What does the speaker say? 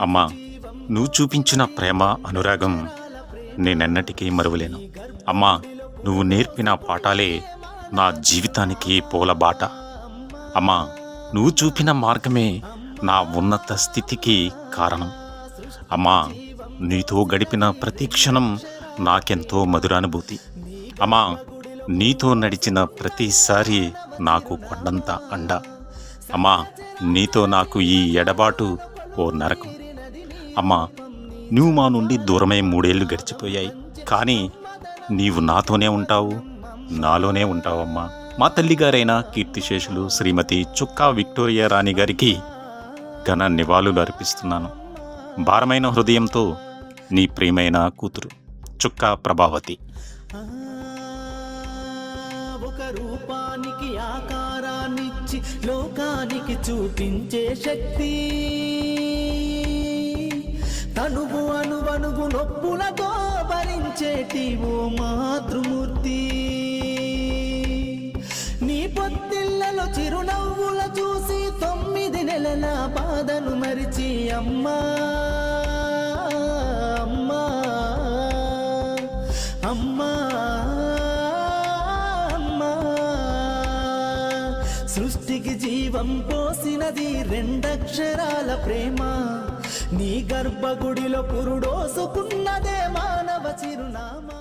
అమ్మా, నువ్వు చూపించిన ప్రేమ, అనురాగం నేనెన్నటికీ మరువలేను. అమ్మా, నువ్వు నేర్పిన పాఠాలే నా జీవితానికి పూలబాట. అమ్మా, నువ్వు చూపిన మార్గమే నా ఉన్నత స్థితికి కారణం. అమ్మా, నీతో గడిపిన ప్రతి క్షణం నాకెంతో మధురానుభూతి. అమ్మా, నీతో నడిచిన ప్రతిసారి నాకు కొండంత అండ. అమ్మా, నీతో నాకు ఈ ఎడబాటు ఓ నరకం. అమ్మా, నువ్వు మా నుండి దూరమై 3 ఏళ్ళు గడిచిపోయాయి, కానీ నీవు నాతోనే ఉంటావు, నాలోనే ఉంటావమ్మా. మా తల్లిగారైన కీర్తిశేషులు శ్రీమతి చుక్కా విక్టోరియా రాణి గారికి ఘన నివాళులు అర్పిస్తున్నాను. భారమైన హృదయంతో నీ ప్రియమైన కూతురు చుక్కా ప్రభావతి. ఒక రూపానికి ఆకారాన్నిచ్చి లోకానికి చూపించే శక్తి, తనువు అణువణువు నొప్పులతో భరించేటి ఓ మాతృమూర్తి. నీ పొత్తిళ్లలో చిరునవ్వుల చూసి 9 నెలల బాధను మరిచి అమ్మా అమ్మా అమ్మా అమ్మా, సృష్టికి జీవం పోసినది 2 అక్షరాల ప్రేమ. నీ గర్భగుడిలో పురుడోసుకున్నదే మానవ చిరునామా.